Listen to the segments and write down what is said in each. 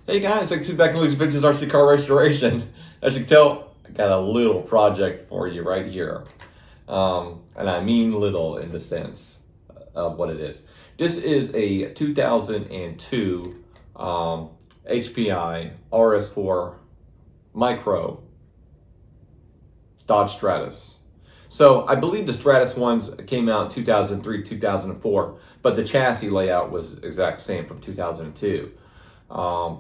Hey guys, like to back and Luke's Vintage RC Car Restoration. As you can tell, I got a little project for you right here. And I mean little in the sense of what it is. This is a 2002 HPI RS4 Micro Dodge Stratus. So I believe the Stratus ones came out in 2003, 2004, but the chassis layout was exact same from 2002.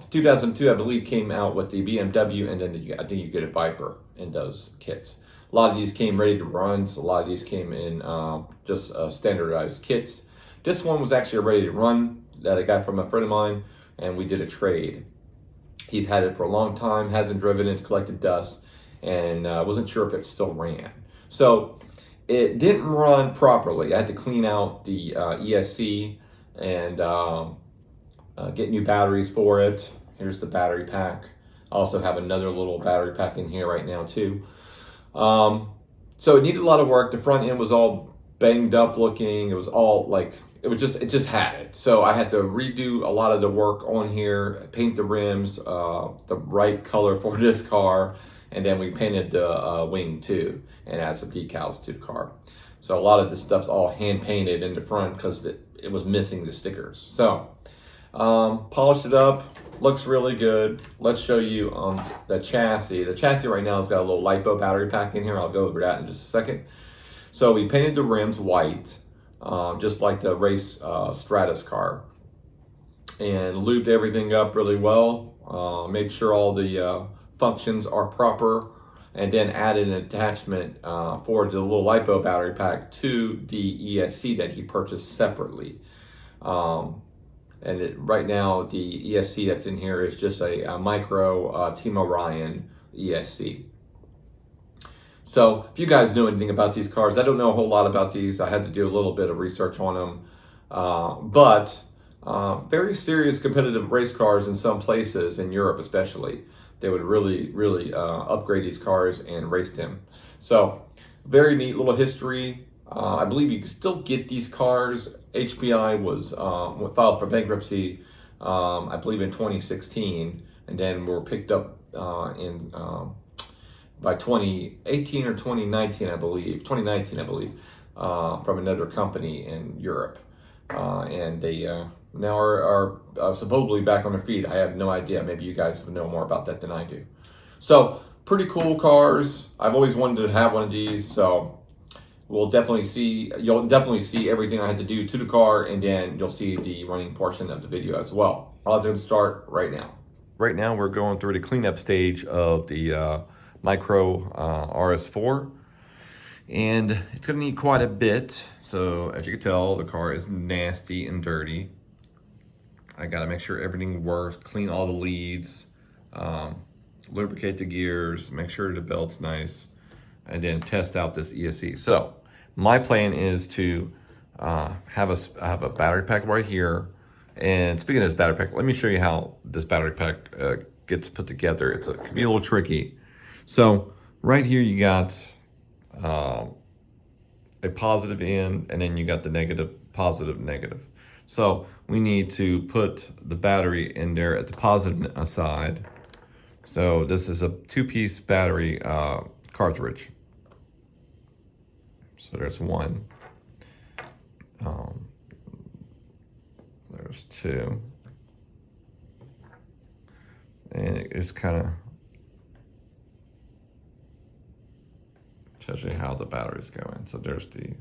2002, I believe, came out with the BMW, and then I think you get a Viper in those kits. A lot of these came ready to run, so a lot of these came in just standardized kits. This one was actually a ready to run that I got from a friend of mine, and we did a trade. He's had it for a long time, hasn't driven it, collected dust, and wasn't sure if it still ran. So it didn't run properly. I had to clean out the ESC and get new batteries for it. Here's the battery pack. I also have another little battery pack in here right now too. So it needed a lot of work. The front end was all banged up looking. It was all like, it just had it. So I had to redo a lot of the work on here, paint the rims, the right color for this car. And then we painted the wing too, and add some decals to the car. So a lot of this stuff's all hand painted in the front because it was missing the stickers. So polished it up, looks really good. Let's show you the chassis. The chassis right now has got a little Lipo battery pack in here. I'll go over that in just a second. So we painted the rims white, just like the race Stratus car, and lubed everything up really well. Made sure all the functions are proper, and then added an attachment for the little Lipo battery pack to the ESC that he purchased separately. And right now, the ESC that's in here is just a micro Team Orion ESC. So if you guys know anything about these cars, I don't know a whole lot about these. I had to do a little bit of research on them. But very serious competitive race cars in some places, in Europe especially, they would really upgrade these cars and race them. So very neat little history. I believe you can still get these cars. HPI was filed for bankruptcy, I believe in 2016, and then were picked up by 2018 or 2019, I believe, from another company in Europe. And they now are supposedly back on their feet. I have no idea. Maybe you guys know more about that than I do. So pretty cool cars. I've always wanted to have one of these, so you'll definitely see everything I had to do to the car, and then you'll see the running portion of the video as well. I was going to start right now. Right now we're going through the cleanup stage of the Micro RS4, and it's going to need quite a bit. So as you can tell, the car is nasty and dirty. I got to make sure everything works, clean all the leads, lubricate the gears, make sure the belt's nice, and then test out this ESC. So my plan is to have a battery pack right here. And speaking of this battery pack, let me show you how this battery pack gets put together. It can be a little tricky. So right here you got a positive in, and then you got the negative, positive, negative. So we need to put the battery in there at the positive side. So this is a 2-piece battery cartridge. So there's one. There's two. And it just kind of tells you how the battery's going. So there's the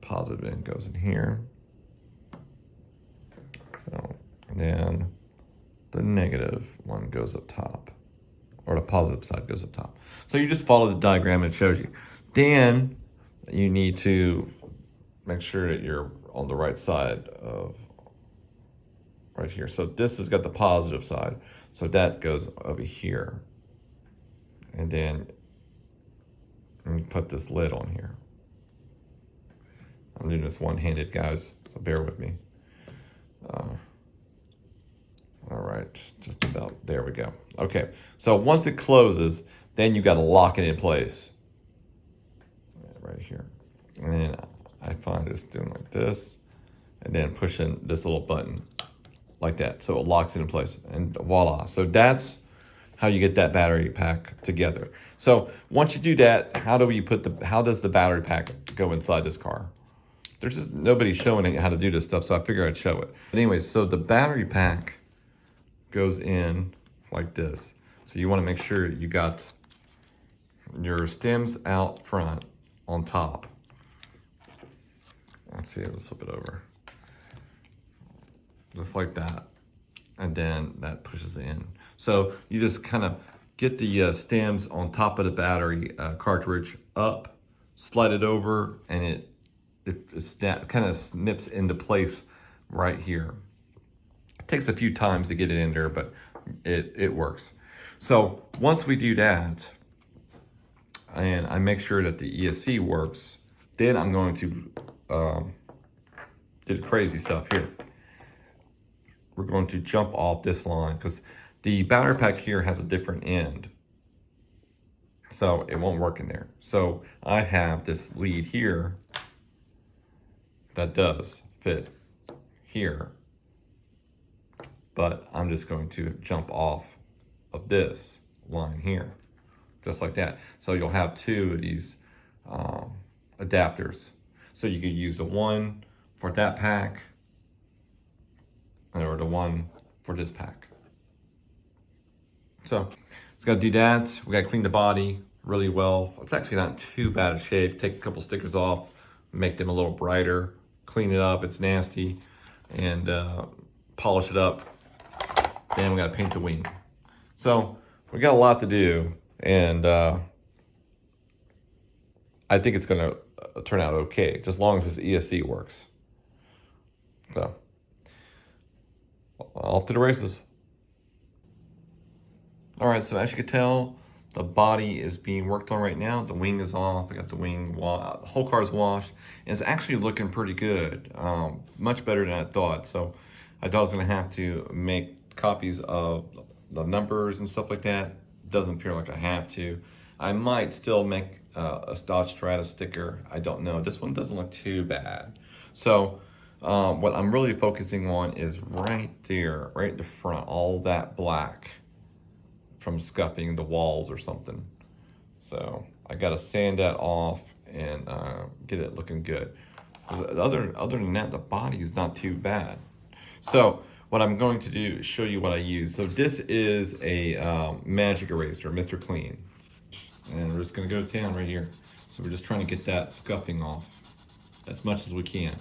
positive end goes in here. So, and then the negative one goes up top, or the positive side goes up top. So you just follow the diagram and it shows you. Then you need to make sure that you're on the right side of right here. So this has got the positive side. So that goes over here. And then you put this lid on here. I'm doing this one-handed, guys, so bear with me. All right, just about, there we go. Okay, so once it closes, then you got to lock it in place. Right here. And then I find it's doing like this, and then pushing this little button. like that. So it locks it in place, and voila. So that's how you get that battery pack together. So once you do that, how does the battery pack go inside this car? There's just nobody showing how to do this stuff, so I figured I'd show it. But anyways, so the battery pack goes in like this. So you want to make sure you got your stems out front on top. Let's see, let's flip it over. Just like that. And then that pushes in. So you just kind of get the stems on top of the battery cartridge up, slide it over, and it kind of snips into place right here. It takes a few times to get it in there, but it works. So once we do that, and I make sure that the ESC works, then I'm going to do the crazy stuff here. We're going to jump off this line because the battery pack here has a different end. So it won't work in there. So I have this lead here that does fit here, but I'm just going to jump off of this line here, just like that. So you'll have two of these adapters. So you could use the one for that pack or the one for this pack. So it's got to do that. We got to clean the body really well. It's actually not too bad of shape. Take a couple stickers off, make them a little brighter, clean it up. It's nasty, and polish it up. Then we got to paint the wing. So we got a lot to do, and I think it's going to turn out okay, just as long as this ESC works. So off to the races. All right, so as you can tell, the body is being worked on right now. The wing is off. I got the wing, the whole car is washed. And it's actually looking pretty good, much better than I thought. So I thought I was gonna have to make copies of the numbers and stuff like that. It doesn't appear like I have to. I might still make a Dodge Strata sticker. I don't know. This one doesn't look too bad. So what I'm really focusing on is right there, right in the front, all that black from scuffing the walls or something. So I gotta sand that off and get it looking good. Other than that, the body is not too bad. So what I'm going to do is show you what I use. So this is a magic eraser, Mr. Clean. And we're just gonna go to town right here. So we're just trying to get that scuffing off as much as we can.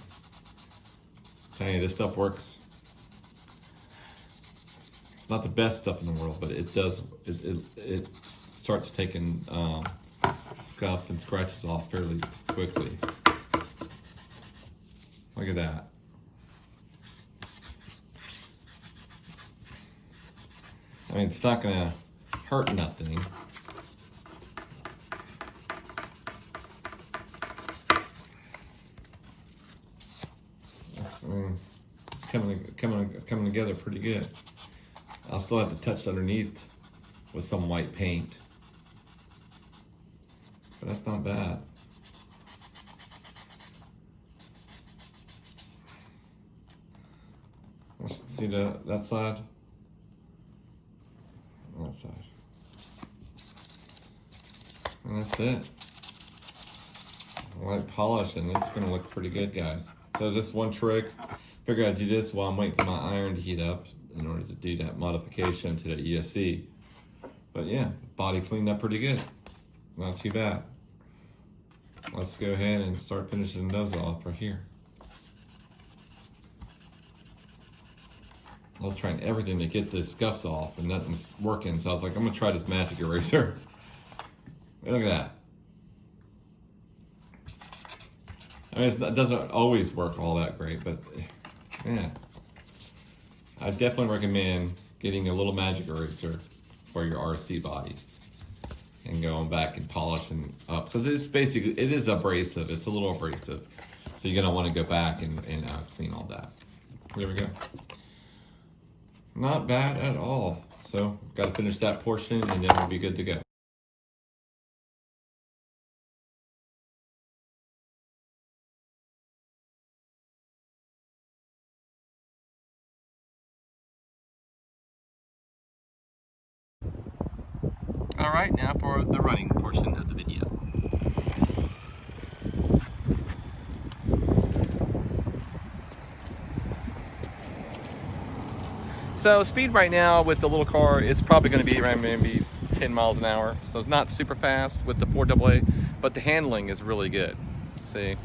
Tell you, this stuff works. It's not the best stuff in the world, but it does. It starts taking scuff and scratches off fairly quickly. Look at that. I mean, it's not gonna hurt nothing. It's coming together pretty good. I'll still have to touch underneath with some white paint, but that's not bad. See that side? That side. And that's it. Light polish, and it's gonna look pretty good, guys. So just one trick. Figure I'd do this while I'm waiting for my iron to heat up in order to do that modification to the ESC. But yeah, body cleaned up pretty good. Not too bad. Let's go ahead and start finishing those off right here. I was trying everything to get the scuffs off and nothing's working, so I was like, I'm gonna try this magic eraser. Look at that. I mean, it doesn't always work all that great, but yeah. I definitely recommend getting a little magic eraser for your RC bodies and going back and polishing up, because it's basically, it is abrasive. It's a little abrasive. So you're gonna wanna go back and clean all that. There we go. Not bad at all. So gotta finish that portion and then we'll be good to go. All right, now for the running portion of the video. So speed right now with the little car, it's probably going to be around maybe 10 miles an hour. So it's not super fast with the 4AA, but the handling is really good. See?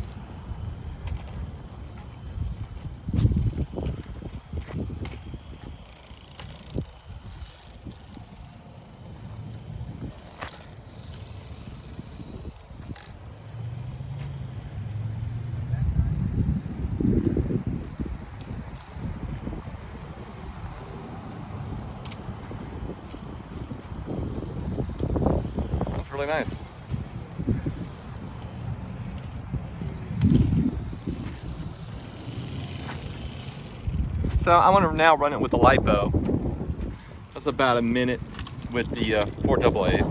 That's really nice. So I want to now run it with the Lipo. That's about a minute with the 4AAs.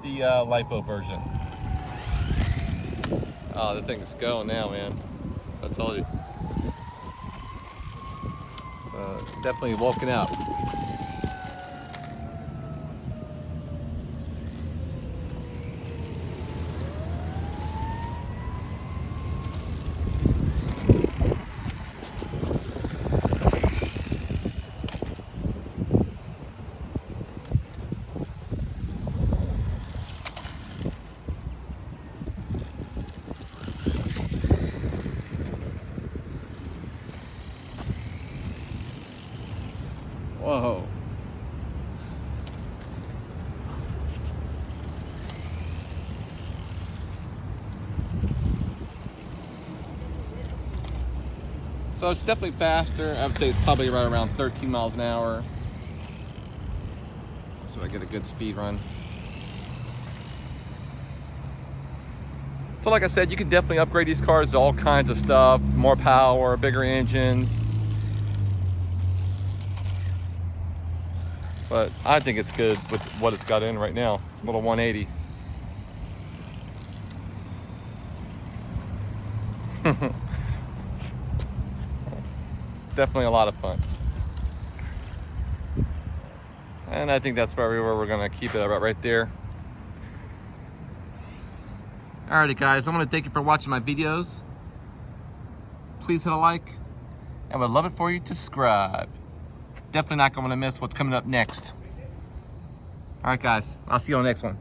The Lipo version. Oh, the thing's going now, man. I told you. So definitely woken up. Whoa. So it's definitely faster. I would say it's probably right around 13 miles an hour. So I get a good speed run. So like I said, you can definitely upgrade these cars to all kinds of stuff. More power, bigger engines. But I think it's good with what it's got in right now. Little 180. Definitely a lot of fun. And I think that's where we're gonna keep it right there. Alrighty guys, I want to thank you for watching my videos. Please hit a like. I would love it for you to subscribe. Definitely not going to miss what's coming up next. Alright guys, I'll see you on the next one.